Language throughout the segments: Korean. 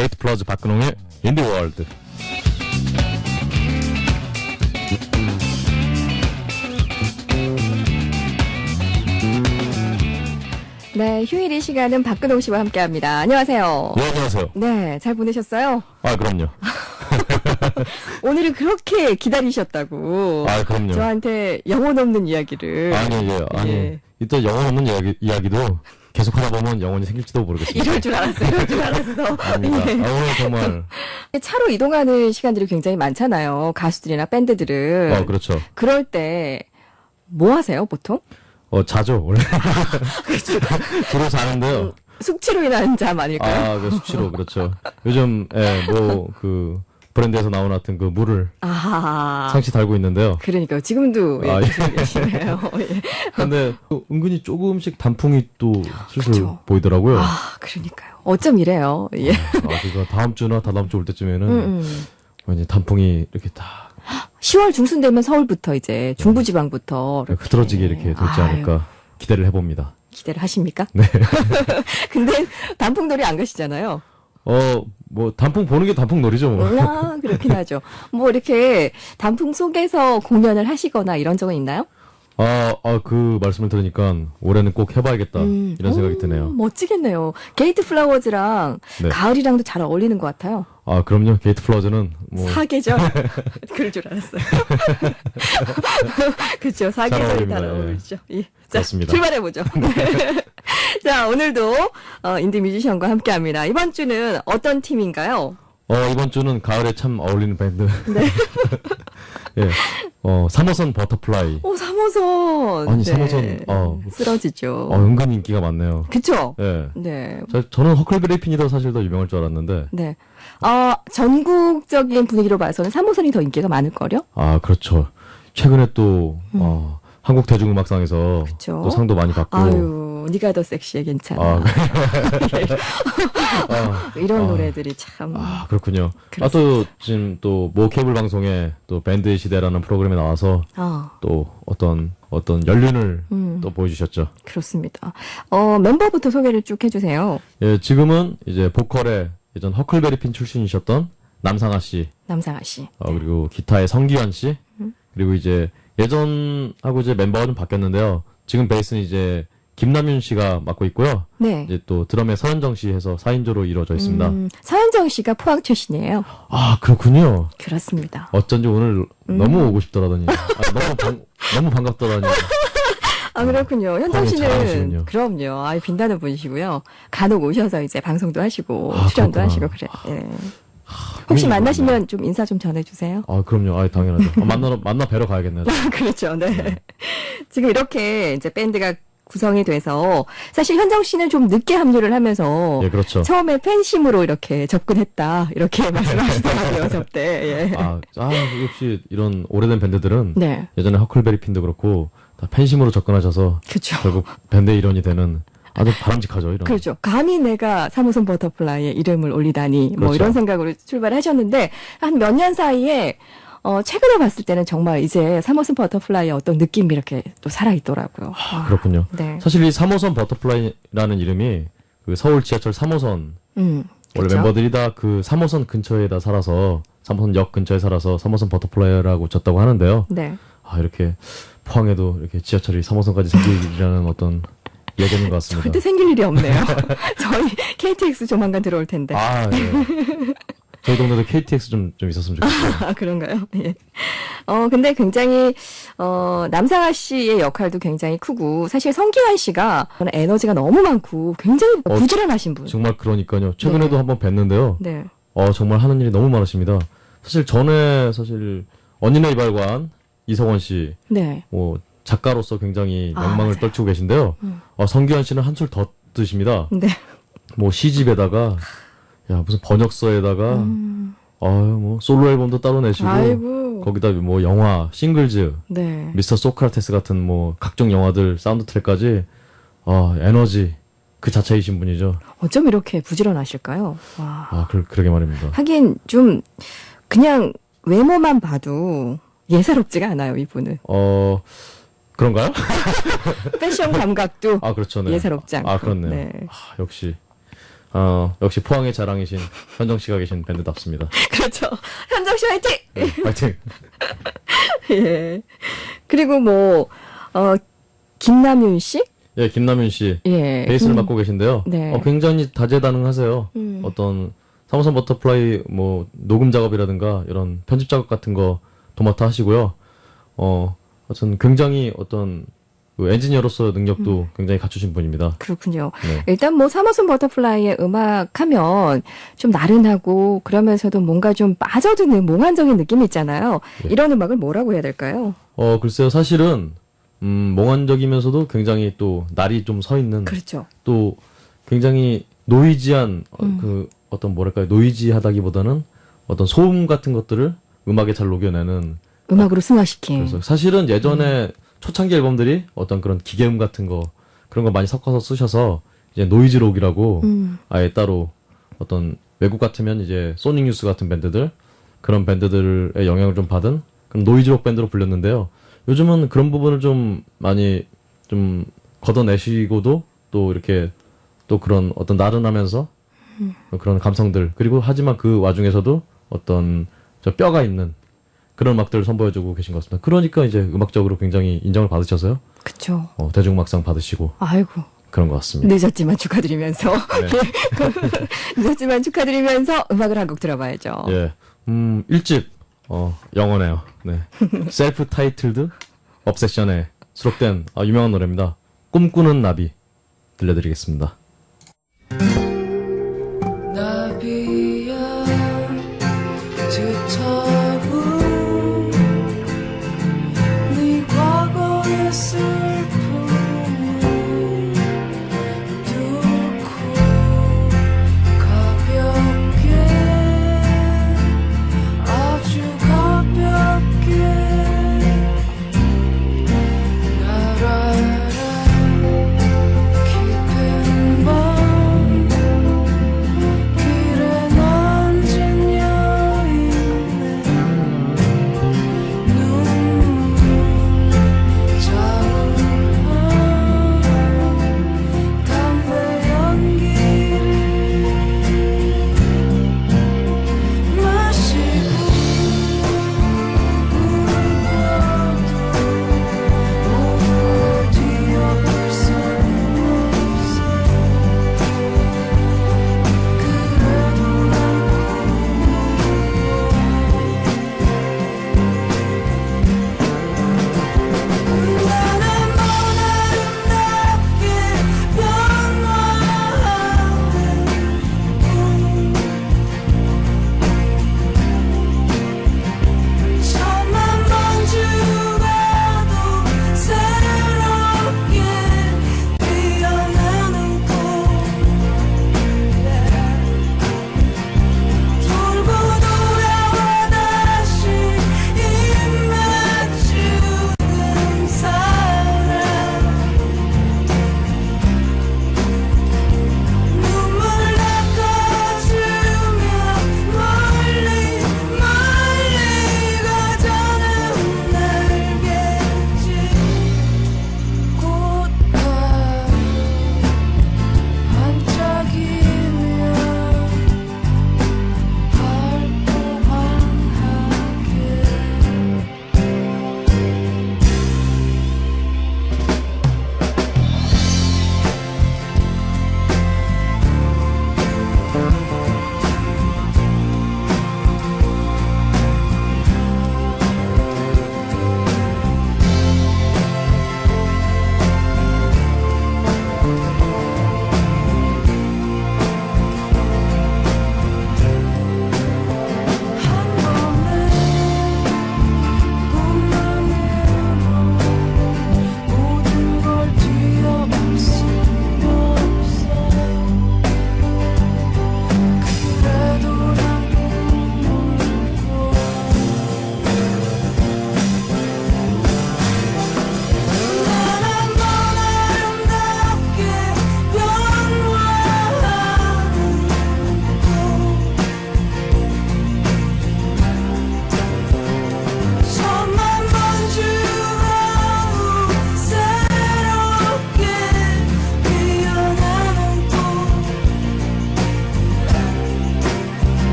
게이트 플러즈 박근홍의 인디월드. 네, 휴일 이 시간은 박근홍 씨와 함께합니다. 안녕하세요. 네, 안녕하세요. 네, 잘 보내셨어요? 아, 그럼요. 오늘은 그렇게 기다리셨다고. 아, 그럼요. 저한테 영혼 없는 이야기를. 아니, 예. 이따 영혼 없는 이야기도 계속 하다 보면 영혼이 생길지도 모르겠습니다. 이럴 줄 알았어, 이럴 줄 알았어. 아닙니다. 예. 오늘 정말. 차로 이동하는 시간들이 굉장히 많잖아요. 가수들이나 밴드들은. 그렇죠. 그럴 때, 뭐 하세요, 보통? 자죠, 원래. 주로 자는데요. 숙취로 인한 잠 아닐까요? 숙취로, 그렇죠. 요즘, 브랜드에서 나온 하여튼 그 물을 아하. 상시 달고 있는데요. 그러니까요. 지금도 아, 예. 드시고 계시네요. 예. 근데 은근히 조금씩 단풍이 또 슬슬 그쵸. 보이더라고요. 그러니까요. 어쩜 이래요. 예. 그거 다음 주나 다다음 주 올 때쯤에는 왠지 단풍이 이렇게 다 10월 중순 되면 서울부터 이제 중부지방부터 이렇게 흐드러지게 이렇게 될지 않을까 기대를 해봅니다. 기대를 하십니까? 네. 근데 단풍놀이 안 가시잖아요. 뭐 단풍 보는 게 단풍놀이죠, 뭐. 그렇긴 하죠. 뭐 이렇게 단풍 속에서 공연을 하시거나 이런 적은 있나요? 그 말씀을 들으니까 올해는 꼭 해봐야겠다 이런 생각이 드네요. 멋지겠네요. 게이트 플라워즈랑 네. 가을이랑도 잘 어울리는 것 같아요. 그럼요. 게이트 플러즈는 뭐 사계절? 그럴 줄 알았어요. 그렇죠. 사계절이 어울립니다. 잘 예. 어울리죠. 예. 자, 그렇습니다. 출발해보죠. 자, 오늘도 인디 뮤지션과 함께합니다. 이번 주는 어떤 팀인가요? 이번 주는 가을에 참 어울리는 밴드. 네. 예. 3호선 버터플라이. 3호선. 아니, 3호선, 쓰러지죠. 은근 인기가 많네요. 그쵸? 예. 네. 저는 허클베리 핀이 더 사실 더 유명할 줄 알았는데. 네. 전국적인 분위기로 봐서는 3호선이 더 인기가 많을걸요? 그렇죠. 최근에 또, 한국 대중음악상에서 그쵸. 또 상도 많이 받고. 아유, 네가 더 섹시해, 괜찮아. 이런 노래들이 참. 그렇군요. 그렇습니다. 또, 지금 또, 모 케이블 방송에 또 밴드의 시대라는 프로그램에 나와서 또 어떤 연륜을 또 보여주셨죠. 그렇습니다. 멤버부터 소개를 쭉 해주세요. 예, 지금은 이제 보컬에 예전 허클베리 핀 출신이셨던 남상아 씨, 남상아 씨. 그리고 기타의 성기환 씨, 그리고 이제 예전하고 이제 멤버가 좀 바뀌었는데요. 지금 베이스는 이제 김남윤 씨가 맡고 있고요. 네. 이제 또 드럼에 서현정 씨 해서 4인조로 이루어져 있습니다. 서현정 씨가 포항 출신이에요. 그렇군요. 그렇습니다. 어쩐지 오늘 너무 오고 싶더라더니. 너무 반갑더라니. 그렇군요. 현정 포항이 씨는 잘하시군요. 그럼요. 빛나는 분이시고요. 간혹 오셔서 이제 방송도 하시고 출연도 그렇구나. 하시고 그래. 예. 혹시 만나시면 좀 인사 좀 전해주세요. 그럼요. 당연하죠. 만나 뵈러 가야겠네요. 그렇죠. 네. 지금 이렇게 이제 밴드가 구성이 돼서 사실 현정 씨는 좀 늦게 합류를 하면서 예, 그렇죠. 처음에 팬심으로 이렇게 접근했다 이렇게 말씀하시더라고요. 접대. 예. 역시 이런 오래된 밴드들은 네. 예전에 허클베리 핀도 그렇고 다 팬심으로 접근하셔서 그렇죠. 결국 밴드의 일원이 되는 아주 바람직하죠. 이런. 그렇죠. 감히 내가 3호선 버터플라이의 이름을 올리다니 뭐 그렇죠. 이런 생각으로 출발하셨는데 한 몇 년 사이에 최근에 봤을 때는 정말 이제 3호선 버터플라이의 어떤 느낌이 이렇게 또 살아있더라고요. 그렇군요. 네. 사실 이 3호선 버터플라이라는 이름이 그 서울 지하철 3호선 원래 그렇죠? 멤버들이 다 그 3호선 근처에다 살아서 3호선 역 근처에 살아서 3호선 버터플라이라고 졌다고 하는데요. 네. 이렇게 포항에도 이렇게 지하철이 3호선까지 생기리라는 어떤 예견인 것 같습니다. 절대 생길 일이 없네요. 저희 KTX 조만간 들어올 텐데. 예. 저희 동네도 KTX 좀 있었으면 좋겠어요. 그런가요? 예. 근데 굉장히, 남상아 씨의 역할도 굉장히 크고, 사실 성기환 씨가 에너지가 너무 많고, 굉장히 부지런하신 분. 정말 그러니까요. 최근에도 네. 한번 뵀는데요. 네. 정말 하는 일이 너무 많으십니다. 사실 전에 언니네 이발관 이성원 씨, 네. 작가로서 굉장히 명망을 맞아요. 떨치고 계신데요. 성기환 씨는 한술 더 뜨십니다. 네. 시집에다가, 무슨 번역서에다가, 솔로 앨범도 따로 내시고, 아이고. 거기다 영화, 싱글즈, 네. 미스터 소크라테스 같은 각종 영화들 사운드 트랙까지, 에너지 그 자체이신 분이죠. 어쩜 이렇게 부지런하실까요? 와. 그러게 말입니다. 하긴 좀, 그냥 외모만 봐도 예사롭지가 않아요, 이분은. 그런가요? 패션 감각도 그렇죠. 네. 예사롭지 않고. 그렇네요. 네. 역시. 역시 포항의 자랑이신 현정 씨가 계신 밴드답습니다. 그렇죠. 현정 씨 화이팅! 네, 파이팅! 예. 그리고 뭐, 김남윤 씨? 예, 김남윤 씨. 예. 베이스를 맡고 계신데요. 네. 굉장히 다재다능하세요. 어떤 사무선 버터플라이 뭐 녹음 작업이라든가 이런 편집 작업 같은 거 도맡아 하시고요. 하여튼 굉장히 어떤 그 엔지니어로서 능력도 굉장히 갖추신 분입니다. 그렇군요. 네. 일단 뭐 사머슨 버터플라이의 음악 하면 좀 나른하고 그러면서도 뭔가 좀 빠져드는 몽환적인 느낌이 있잖아요. 예. 이런 음악을 뭐라고 해야 될까요? 글쎄요. 사실은 몽환적이면서도 굉장히 또 날이 좀 서 있는 그렇죠. 또 굉장히 노이지한 그 어떤 뭐랄까요? 노이지하다기보다는 어떤 소음 같은 것들을 음악에 잘 녹여내는 음악으로 승화시킨. 그래서 사실은 예전에 초창기 앨범들이 어떤 그런 기계음 같은 거 그런 거 많이 섞어서 쓰셔서 이제 노이즈록이라고 아예 따로 어떤 외국 같으면 이제 소닉 유스 같은 밴드들 그런 밴드들의 영향을 좀 받은 그런 노이즈록 밴드로 불렸는데요. 요즘은 그런 부분을 좀 많이 좀 걷어내시고도 또 이렇게 또 그런 어떤 나른하면서 그런 감성들 그리고 하지만 그 와중에서도 어떤 저 뼈가 있는 그런 음악들을 선보여주고 계신 것 같습니다. 그러니까 이제 음악적으로 굉장히 인정을 받으셔서요. 그쵸. 대중음악상 받으시고 아이고. 그런 것 같습니다. 늦었지만 축하드리면서. 네. 늦었지만 축하드리면서 음악을 한 곡 들어봐야죠. 예, 1집 영원해요. 네, 셀프 타이틀드 업세션에 수록된 유명한 노래입니다. 꿈꾸는 나비 들려드리겠습니다. 나비야 두터운 네 과거의 슬픔을 뚫고 가볍게 아주 가볍게 날아라 깊은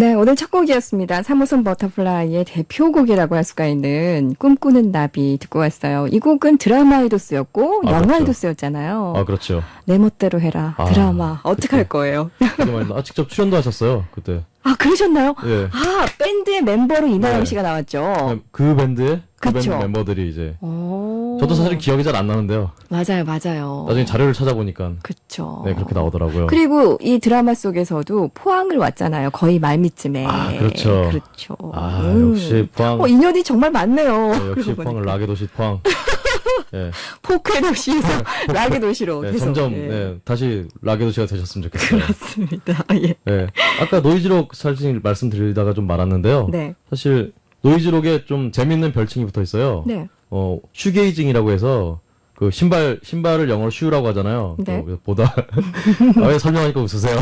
네, 오늘 첫 곡이었습니다. 3호선 버터플라이의 대표곡이라고 할 수가 있는 꿈꾸는 나비 듣고 왔어요. 이 곡은 드라마에도 쓰였고 영화에도 그렇죠. 쓰였잖아요. 아, 그렇죠. 내 멋대로 해라. 아, 드라마. 어떡할 거예요? 그게 말입니다. 아, 직접 출연도 하셨어요, 그때. 아, 그러셨나요? 예. 아, 밴드의 멤버로 이나영 네. 씨가 나왔죠. 그 밴드의 그 밴드 그쵸. 멤버들이 이제 오. 저도 사실 기억이 잘 안 나는데요. 맞아요, 맞아요. 나중에 자료를 찾아보니까 그쵸. 네, 그렇게 나오더라고요. 그리고 이 드라마 속에서도 포항을 왔잖아요. 거의 말미쯤에. 아, 그렇죠. 그렇죠. 아, 역시 포항. 인연이 정말 많네요. 네, 역시 그러고 포항은 보니까. 락의 도시 포항. 예. 포크의 도시에서 락의 도시로 네, 계속. 점점 예. 네, 다시 락의 도시가 되셨으면 좋겠어요. 그렇습니다. 예. 네. 아까 노이즈록 사실 말씀드리다가 좀 말았는데요. 네. 사실 노이즈록에 좀 재밌는 별칭이 붙어 있어요. 네. 슈게이징이라고 해서 그 신발을 영어로 슈라고 하잖아요. 네. 그래서 보다 왜 설명하니까 웃으세요?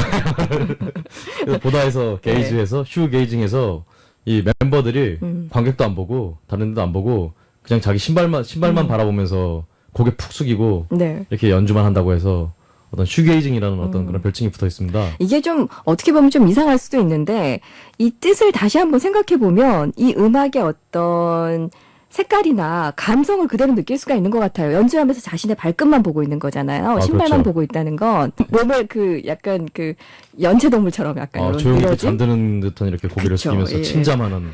그래서 보다에서 게이즈에서 슈게이징에서 이 멤버들이 관객도 안 보고 다른 데도 안 보고 그냥 자기 신발만 바라보면서 고개 푹 숙이고 네. 이렇게 연주만 한다고 해서 어떤 슈게이징이라는 어떤 그런 별칭이 붙어 있습니다. 이게 좀 어떻게 보면 좀 이상할 수도 있는데 이 뜻을 다시 한번 생각해 보면 이 음악의 어떤 색깔이나 감성을 그대로 느낄 수가 있는 것 같아요. 연주하면서 자신의 발끝만 보고 있는 거잖아요. 신발만 그렇죠. 보고 있다는 건 몸을 그 약간 그 연체동물처럼 약간 이런 조용히 이렇게 늘어진? 잠드는 듯한 이렇게 고개를 그쵸, 숙이면서 예. 침잠하는.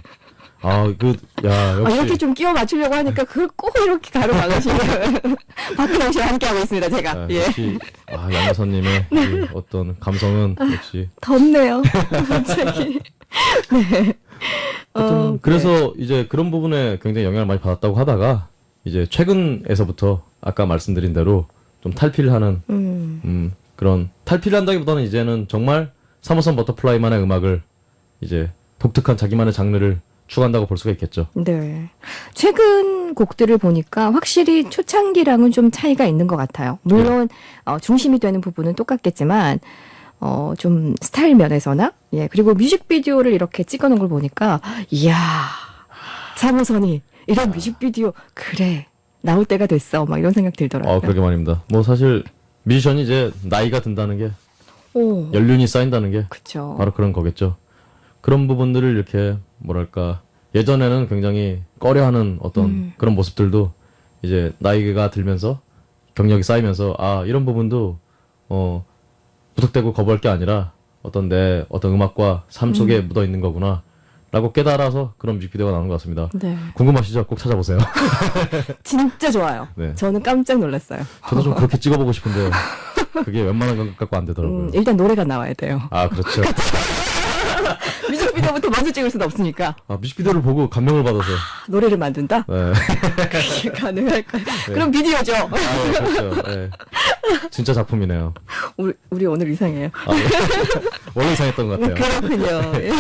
역시. 이렇게 좀 끼워 맞추려고 하니까 그걸 꼭 이렇게 가로막으시는 박근홍 씨와 함께하고 있습니다, 제가. 아, 예. 역시 양여사님의 이 어떤 감성은 역시. 덥네요. 갑자기. 네. 하여튼 그래서 이제 그런 부분에 굉장히 영향을 많이 받았다고 하다가 이제 최근에서부터 아까 말씀드린 대로 좀 탈피를 하는 그런 탈피를 한다기보다는 이제는 정말 3호선 버터플라이만의 음악을 이제 독특한 자기만의 장르를 추구한다고 볼 수가 있겠죠. 네. 최근 곡들을 보니까 확실히 초창기랑은 좀 차이가 있는 것 같아요. 물론 중심이 되는 부분은 똑같겠지만 좀 스타일 면에서나 예 그리고 뮤직비디오를 이렇게 찍어놓은 걸 보니까 이야 3호선이 이런 뮤직비디오 그래 나올 때가 됐어 막 이런 생각 들더라고요. 그러게 말입니다. 뭐 사실 뮤지션이 이제 나이가 든다는 게 오, 연륜이 쌓인다는 게 그렇죠. 바로 그런 거겠죠. 그런 부분들을 이렇게 뭐랄까 예전에는 굉장히 꺼려하는 어떤 그런 모습들도 이제 나이가 들면서 경력이 쌓이면서 이런 부분도 무턱대고 거부할 게 아니라 어떤 내 어떤 음악과 삶 속에 묻어 있는 거구나라고 깨달아서 그런 뮤직비디오가 나오는 것 같습니다. 네, 궁금하시죠? 꼭 찾아보세요. 진짜 좋아요. 네. 저는 깜짝 놀랐어요. 저도 좀 그렇게 찍어보고 싶은데 그게 웬만한 것 갖고 안 되더라고요. 일단 노래가 나와야 돼요. 그렇죠. 뮤직비디오부터 먼저 찍을 수는 없으니까 뮤직비디오를 보고 감명을 받아서. 노래를 만든다? 네. 그게 가능할까요? 그럼 비디오죠. 그렇죠. 네. 진짜 작품이네요. 우리 오늘 이상해요. 원래 이상했던 것 같아요. 그렇군요. 예.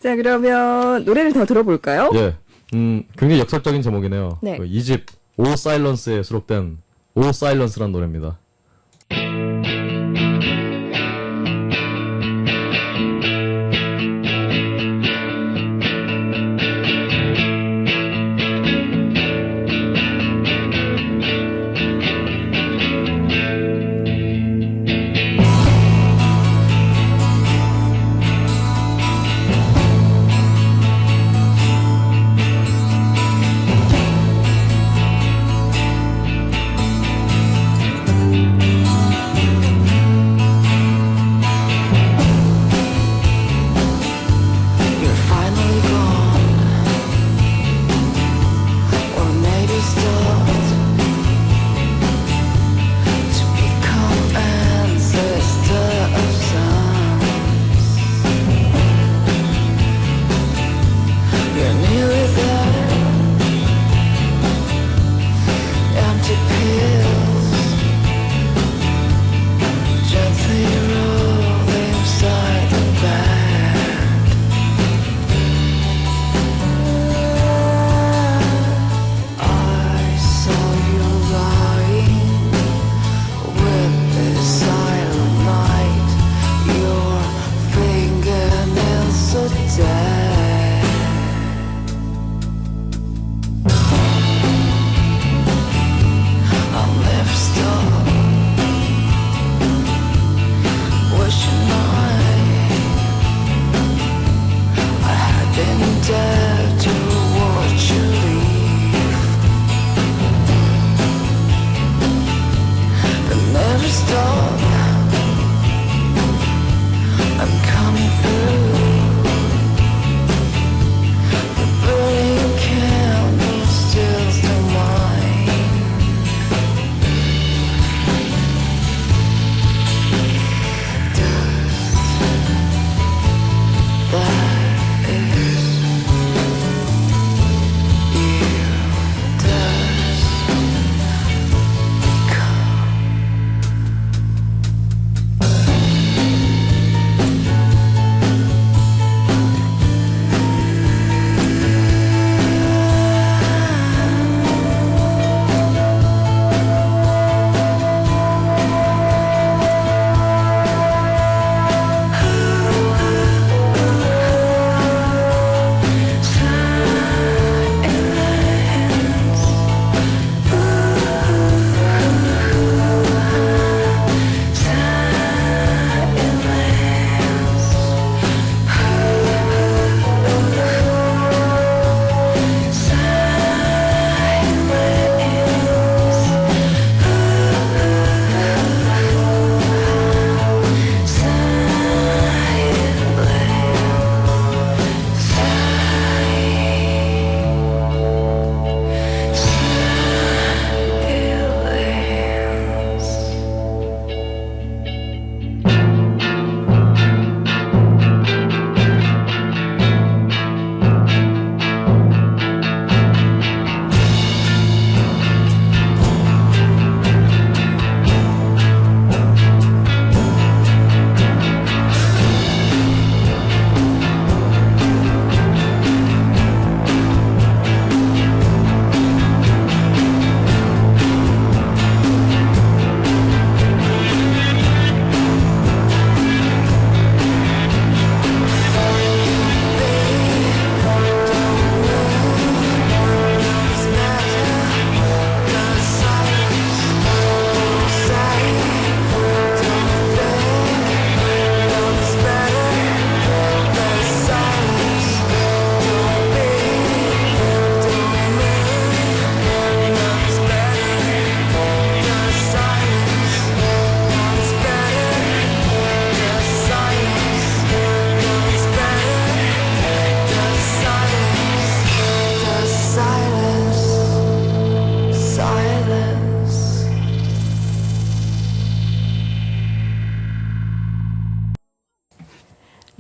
자, 그러면 노래를 더 들어볼까요? 예. 굉장히 역설적인 제목이네요. 네. 2집 오 사일런스에 수록된 오 사일런스라는 노래입니다.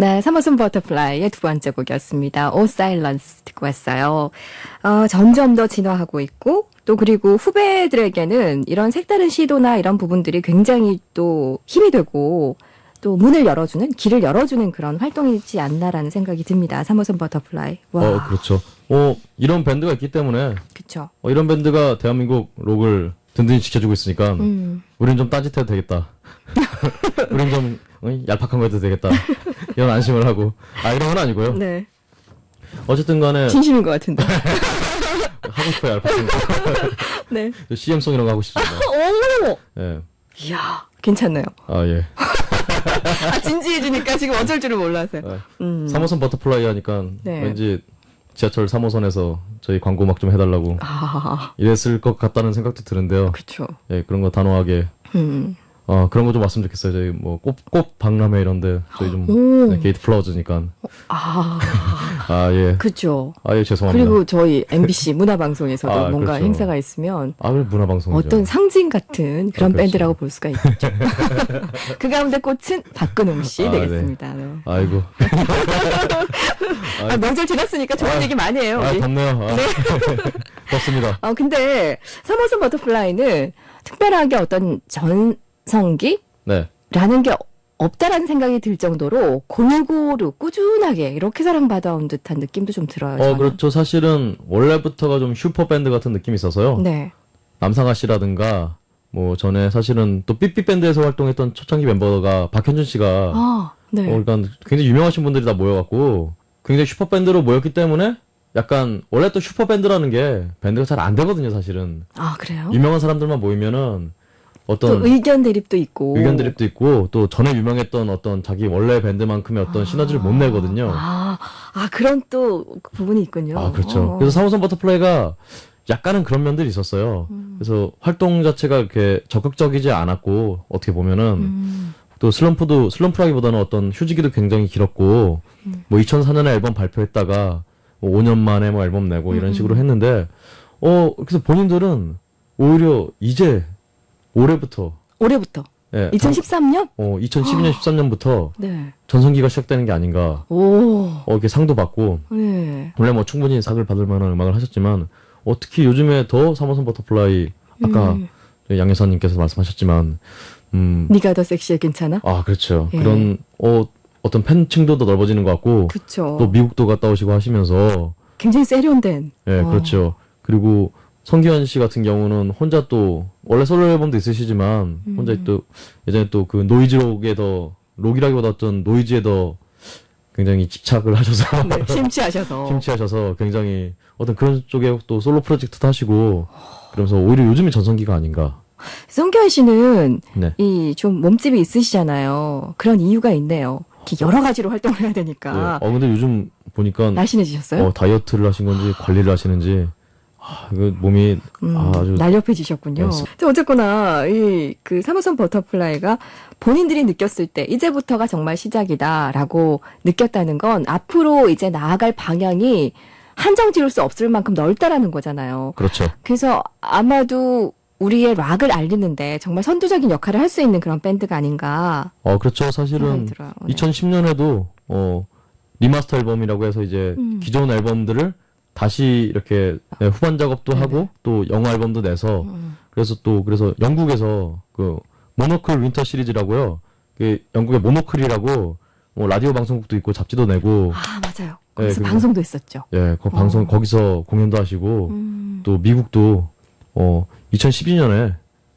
네, 사머슨 버터플라이의 두 번째 곡이었습니다. 오 사일런스 듣고 왔어요. 점점 더 진화하고 있고 또 그리고 후배들에게는 이런 색다른 시도나 이런 부분들이 굉장히 또 힘이 되고 또 문을 열어주는 길을 열어주는 그런 활동이지 않나라는 생각이 듭니다. 사머슨 버터플라이. 와, 그렇죠. 이런 밴드가 있기 때문에 그렇죠. 이런 밴드가 대한민국 록을 든든히 지켜주고 있으니까 우린 좀 딴짓해도 되겠다. 우린 좀 얄팍한 거 해도 되겠다. 이런 안심을 하고 이런 건 아니고요. 네, 어쨌든 간에 진심인 것 같은데. 하고 싶어요. 얄팍한 거. 네. CM송 이런 거 하고 싶습니다. 오, 예. 이야, 괜찮네요. 예. 진지해지니까 지금 어쩔 줄을 몰라서요. 3호선 버터플라이 하니까 네. 왠지 지하철 3호선에서 저희 광고 음악 좀 해달라고 이랬을 것 같다는 생각도 드는데요. 그렇죠. 예, 그런 거 단호하게 그런 거 좀 왔으면 좋겠어요. 저희 뭐 꽃 박람회 이런데 저희 좀 게이트 플라워즈니까. 예. 그렇죠. 예, 죄송합니다. 그리고 저희 MBC 문화방송에서도 뭔가 그렇죠. 행사가 있으면 그래 문화방송이죠. 어떤 상징 같은 그런 그렇죠. 밴드라고 볼 수가 있죠. 그 가운데 꽃은 박근홍 씨 네. 되겠습니다. 네. 아이고. 명절 지났으니까 좋은 얘기 많이 해요. 우리. 덥네요. 덥습니다. 근데 3호선 버터플라이는 특별하게 어떤 전성기? 네. 라는 게 없다라는 생각이 들 정도로 골고루 꾸준하게 이렇게 사랑받아온 듯한 느낌도 좀 들어요. 저는. 그렇죠. 사실은 원래부터가 좀 슈퍼밴드 같은 느낌이 있어서요. 네. 남상아 씨라든가 뭐 전에 사실은 또 삐삐밴드에서 활동했던 초창기 멤버가 박현준 씨가 네. 그러니까 굉장히 유명하신 분들이 다 모여갖고 굉장히 슈퍼밴드로 모였기 때문에 약간 원래 또 슈퍼밴드라는 게 밴드가 잘 안 되거든요, 사실은. 그래요? 유명한 사람들만 모이면은 어떤 또 의견 대립도 있고. 의견 대립도 있고 또 전에 유명했던 어떤 자기 원래 밴드만큼의 어떤 시너지를 못 내거든요. 그런 또 부분이 있군요. 그렇죠. 그래서 3호선 버터플라이가 약간은 그런 면들이 있었어요. 그래서 활동 자체가 이렇게 적극적이지 않았고 어떻게 보면은 또 슬럼프라기보다는 어떤 휴지기도 굉장히 길었고 뭐 2004년에 앨범 발표했다가 뭐 5년 만에 뭐 앨범 내고 이런 식으로 했는데 그래서 본인들은 오히려 이제 올해부터 올해부터. 2013년? 2012년 13년부터 네. 전성기가 시작되는 게 아닌가. 이렇게 상도 받고 네. 원래 뭐 충분히 상을 받을 만한 음악을 하셨지만 특히 요즘에 더 3호선 버터플라이 아까 양예선님께서 말씀하셨지만 네가 더 섹시해 괜찮아? 그렇죠. 예. 그런 어떤 팬층도 더 넓어지는 것 같고 그렇죠. 또 미국도 갔다 오시고 하시면서 굉장히 세련된. 그렇죠. 그리고 성기현 씨 같은 경우는 혼자 또 원래 솔로 앨범도 있으시지만 혼자 또 예전에 또 그 노이즈록에 더 록이라기보다 어떤 노이즈에 더 굉장히 집착을 하셔서 네, 심취하셔서 굉장히 어떤 그런 쪽에 또 솔로 프로젝트도 하시고 그러면서 오히려 요즘이 전성기가 아닌가. 성기현 씨는 네. 이 좀 몸집이 있으시잖아요. 그런 이유가 있네요. 이렇게 여러 가지로 활동을 해야 되니까. 근데 요즘 보니까 날씬해지셨어요? 다이어트를 하신 건지 관리를 하시는지 이거 몸이 아주 날렵해지셨군요. 네. 어쨌거나 그 3호선 버터플라이가 본인들이 느꼈을 때 이제부터가 정말 시작이다라고 느꼈다는 건 앞으로 이제 나아갈 방향이 한정 지을 수 없을 만큼 넓다라는 거잖아요. 그렇죠. 그래서 아마도 우리의 락을 알리는데 정말 선두적인 역할을 할 수 있는 그런 밴드가 아닌가. 그렇죠. 사실은 생각이 들어요. 네. 2010년에도 리마스터 앨범이라고 해서 이제 기존 앨범들을 다시 이렇게 후반 작업도 하고 또 영어 앨범도 내서 그래서 영국에서 그 모노클 윈터 시리즈라고요. 그 영국의 모노클이라고 뭐 라디오 방송국도 있고 잡지도 내고 맞아요. 거기서 그리고 방송도 했었죠. 거기서 공연도 하시고 또 미국도 2012년에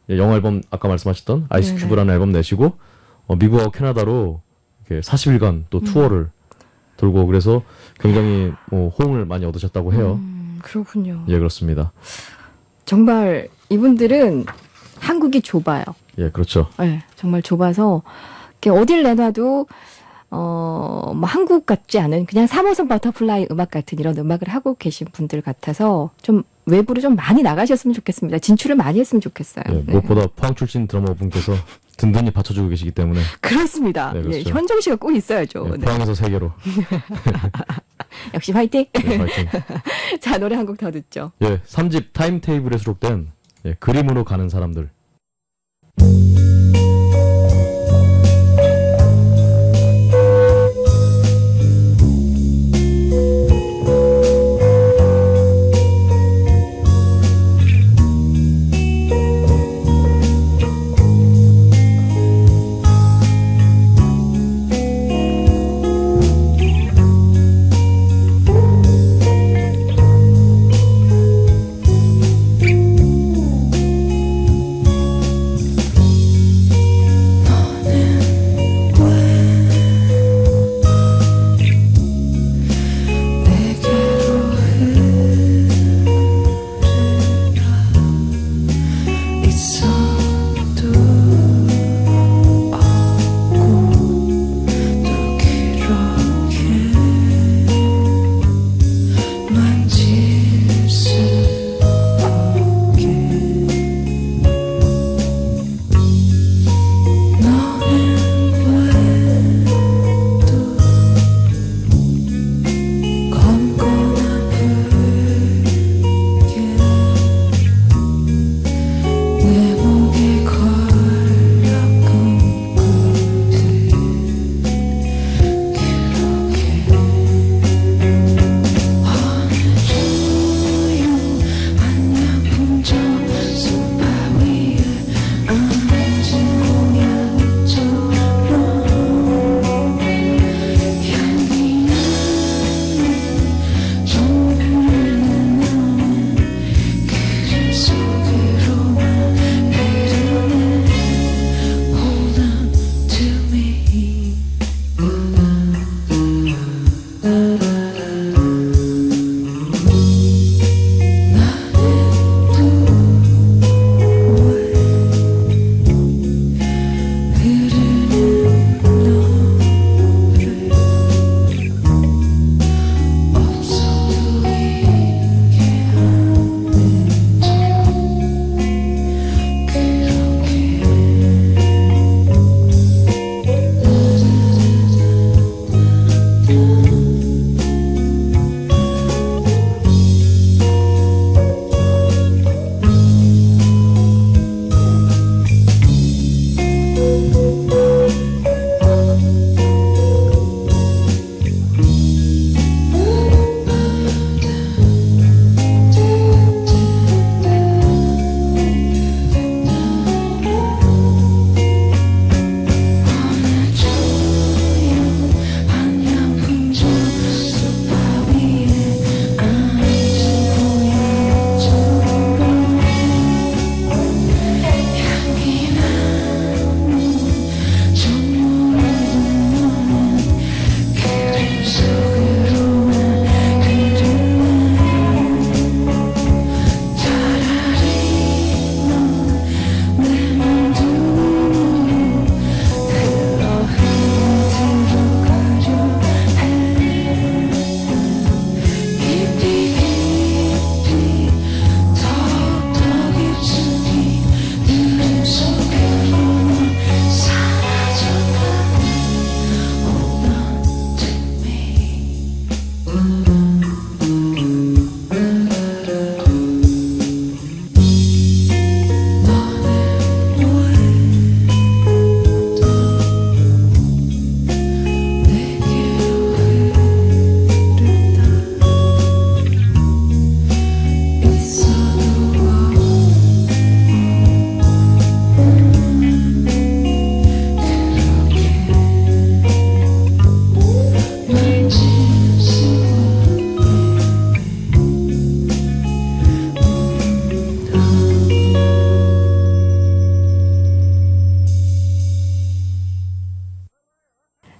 영어 앨범 아까 말씀하셨던 아이스 큐브라는 앨범 내시고 미국하고 캐나다로 이렇게 40일간 또 투어를 돌고 그래서 굉장히 호응을 많이 얻으셨다고 해요. 그렇군요. 예, 그렇습니다. 정말 이분들은 한국이 좁아요. 예, 그렇죠. 네, 정말 좁아서 이렇게 어딜 내놔도 뭐 한국 같지 않은 그냥 3호선 버터플라이 음악 같은 이런 음악을 하고 계신 분들 같아서 좀 외부로 좀 많이 나가셨으면 좋겠습니다. 진출을 많이 했으면 좋겠어요. 예, 무엇보다 포항 출신 드러머분께서 든든히 받쳐주고 계시기 때문에 그렇습니다. 네, 그렇죠. 현정 씨가 꼭 있어야죠. 예, 포항에서 세계로 역시 화이팅. 파이팅. 자, 노래 한 곡 더 듣죠. 3집 타임테이블에 수록된 그림으로 가는 사람들.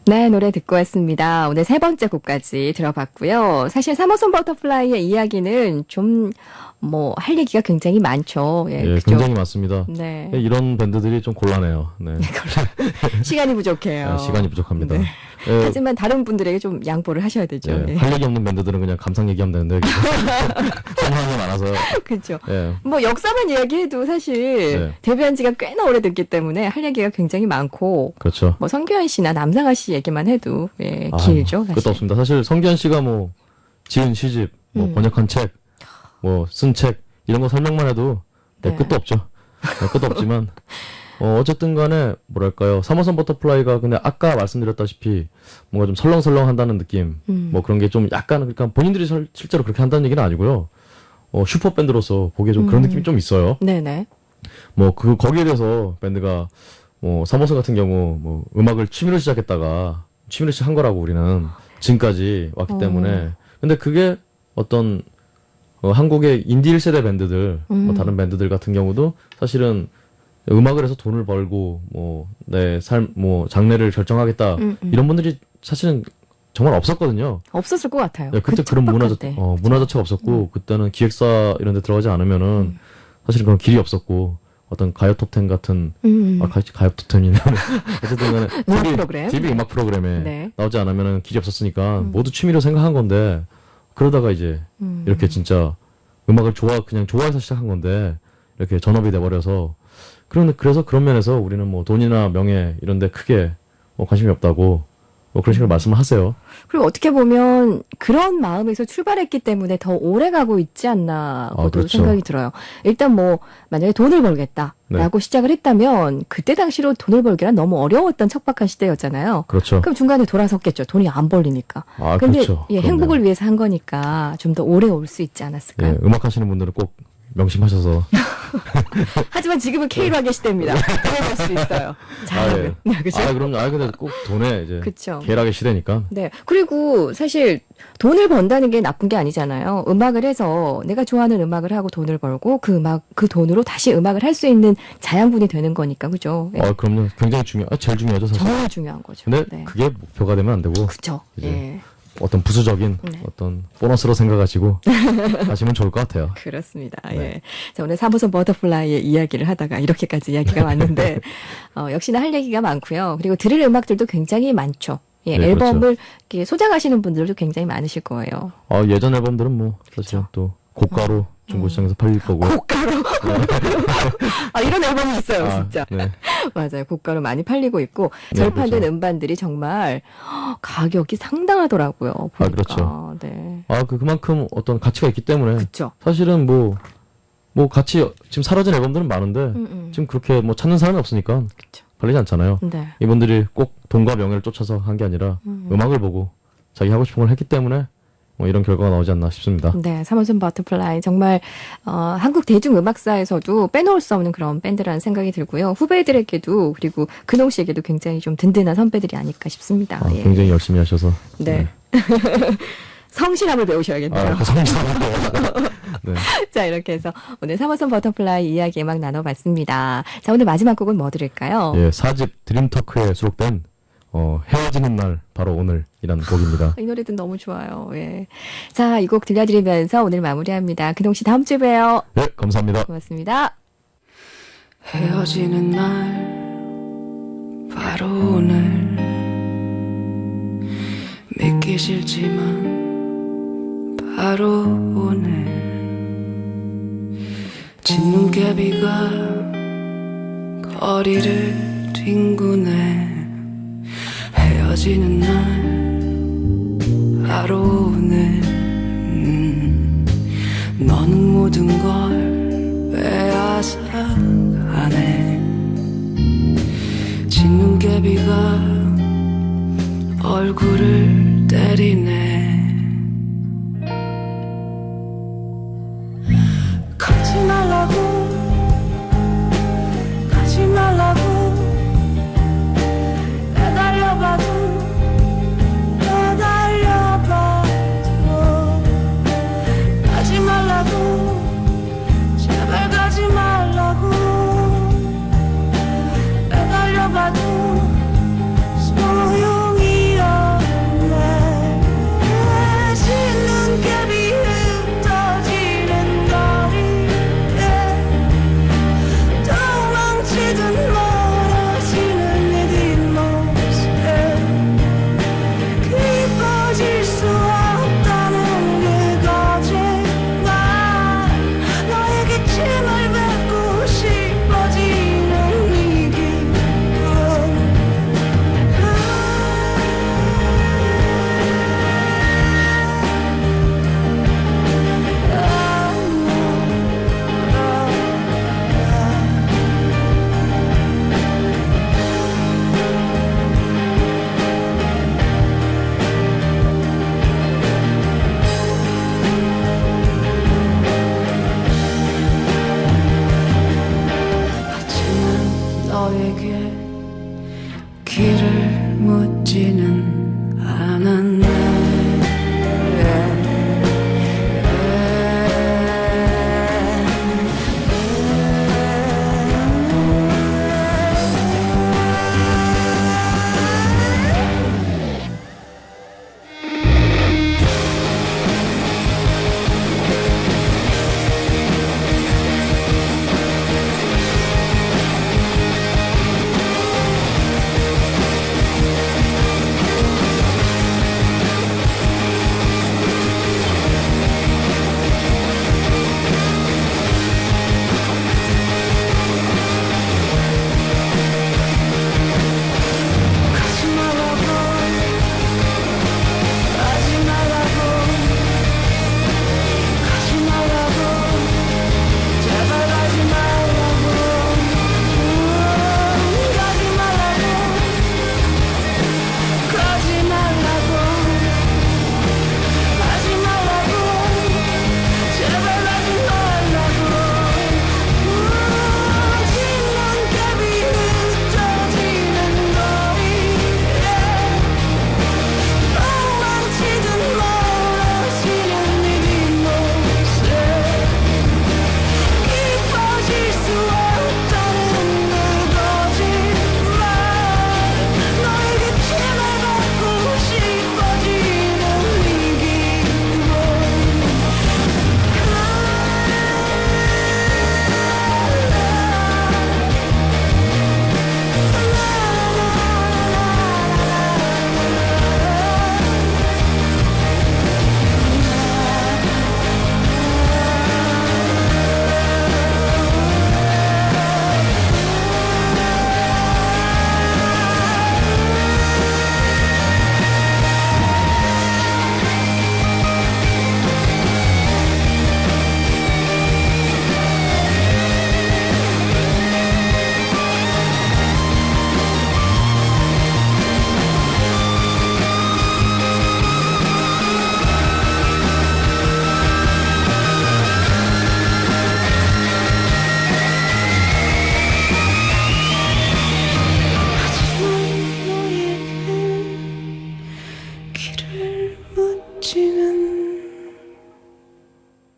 네, 노래 듣고 왔습니다. 오늘 세 번째 곡까지 들어봤고요. 사실 3호선 버터플라이의 이야기는 좀 할 얘기가 굉장히 많죠. 예, 예, 그죠? 굉장히 많습니다. 네. 예, 이런 밴드들이 좀 곤란해요. 네. 시간이 부족해요. 예, 시간이 부족합니다. 네. 예, 하지만 다른 분들에게 좀 양보를 하셔야 되죠. 예, 예. 할 얘기 없는 밴드들은 그냥 감상 얘기하면 되는데 상황이 많아서 그렇죠. 예, 역사만 이야기해도 사실 네. 데뷔한 지가 꽤나 오래됐기 때문에 할 얘기가 굉장히 많고 그렇죠. 성규현 씨나 남상아 씨 얘기만 해도 아, 길죠. 사실. 끝도 없습니다. 사실 성기현 씨가 지은 시집, 번역한 책, 쓴 책 이런 거 설명만 해도 네. 끝도 없죠. 네, 끝도 없지만 어쨌든 간에 뭐랄까요, 3호선 버터플라이가 근데 아까 말씀드렸다시피 뭔가 좀 설렁설렁 한다는 느낌, 그런 게 좀 약간 그러니까 본인들이 실제로 그렇게 한다는 얘기는 아니고요. 슈퍼 밴드로서 보기에 좀 그런 느낌이 좀 있어요. 네네. 거기에 대해서 밴드가 3호선 같은 경우 음악을 취미로 시작했다가 취미로 시작한 거라고 우리는 지금까지 왔기 때문에. 근데 그게 어떤 한국의 인디 1세대 밴드들, 다른 밴드들 같은 경우도 사실은 음악을 해서 돈을 벌고 내 삶 장래를 결정하겠다 이런 분들이 사실은 정말 없었거든요. 없었을 것 같아요. 네, 그때 그런 문화 자체가 없었고 그때는 기획사 이런 데 들어가지 않으면은 사실은 그런 길이 없었고 어떤 가요 톱10 같은 가요 톱10이네. 어쨌든 간에 음악 프로그램. TV 음악 프로그램에 네. 나오지 않으면은 길이 없었으니까 모두 취미로 생각한 건데 그러다가 이제 이렇게 진짜 음악을 그냥 좋아해서 시작한 건데 이렇게 전업이 돼버려서 그래서 그런 면에서 우리는 돈이나 명예 이런 데 크게 관심이 없다고 그런 식으로 말씀을 하세요. 그리고 어떻게 보면 그런 마음에서 출발했기 때문에 더 오래 가고 있지 않나고도 그렇죠. 생각이 들어요. 일단 만약에 돈을 벌겠다라고 시작을 했다면 그때 당시로 돈을 벌기란 너무 어려웠던 척박한 시대였잖아요. 그렇죠. 그럼 중간에 돌아섰겠죠. 돈이 안 벌리니까. 아, 근데 그렇죠. 예, 그렇네요. 행복을 위해서 한 거니까 좀 더 오래 올 수 있지 않았을까요? 예, 음악 하시는 분들은 꼭 명심하셔서. 하지만 지금은 K락의 시대입니다. 돌아갈 수 있어요. 잘하면. 예. 그죠? 그럼 근데 꼭 돈에 이제 그쵸. 계락의 시대니까. 네. 그리고 사실 돈을 번다는 게 나쁜 게 아니잖아요. 음악을 해서 내가 좋아하는 음악을 하고 돈을 벌고 그 돈으로 다시 음악을 할 수 있는 자양분이 되는 거니까. 그죠? 예. 그럼요. 굉장히 제일 중요하죠, 사실. 정말 중요한 거죠. 근데 네. 그게 목표가 되면 안 되고 그쵸. 이제 예. 어떤 부수적인 네. 어떤 보너스로 생각하시고 하시면 좋을 것 같아요. 그렇습니다. 네. 예. 자, 오늘 3호선 버터플라이의 이야기를 하다가 이렇게까지 이야기가 왔는데, 역시나 할 얘기가 많고요. 그리고 들을 음악들도 굉장히 많죠. 예, 네, 앨범을 이렇게 소장하시는 분들도 굉장히 많으실 거예요. 예전 앨범들은 사실 그쵸. 또 고가로 중고시장에서 팔릴 거고. 고가로. 이런 앨범이 있어요, 진짜. 네. 맞아요. 고가로 많이 팔리고 있고, 네, 절판된 그렇죠. 음반들이 정말 가격이 상당하더라고요. 보니까. 그렇죠. 네. 그만큼 어떤 가치가 있기 때문에 그쵸. 사실은 같이 지금 사라진 앨범들은 많은데 지금 그렇게 찾는 사람이 없으니까 그쵸. 팔리지 않잖아요. 네. 이분들이 꼭 돈과 명예를 쫓아서 한 게 아니라 음악을 보고 자기 하고 싶은 걸 했기 때문에 이런 결과가 나오지 않나 싶습니다. 네, 3호선 버터플라이 정말 한국 대중음악사에서도 빼놓을 수 없는 그런 밴드라는 생각이 들고요. 후배들에게도 그리고 근홍 씨에게도 굉장히 좀 든든한 선배들이 아닐까 싶습니다. 예. 굉장히 열심히 하셔서. 네. 성실함을 배우셔야겠네요. 네. 자, 이렇게 해서 오늘 3호선 버터플라이 이야기 음악 나눠봤습니다. 자, 오늘 마지막 곡은 뭐 들을까요? 예, 4집 드림토크에 수록된 헤어지는 날 바로 오늘이라는 곡입니다. 이 노래도 너무 좋아요. 예. 자, 이 곡 들려드리면서 오늘 마무리합니다. 근홍 씨 다음 주에 봬요. 네, 감사합니다. 고맙습니다. 헤어지는 날 바로 오늘 믿기 싫지만 바로 오늘 진눈깨비가 거리를 뒹구네 헤어지는 날 바로 오늘 모든 걸 빼앗아가네. 진눈깨비가 얼굴을 때리네.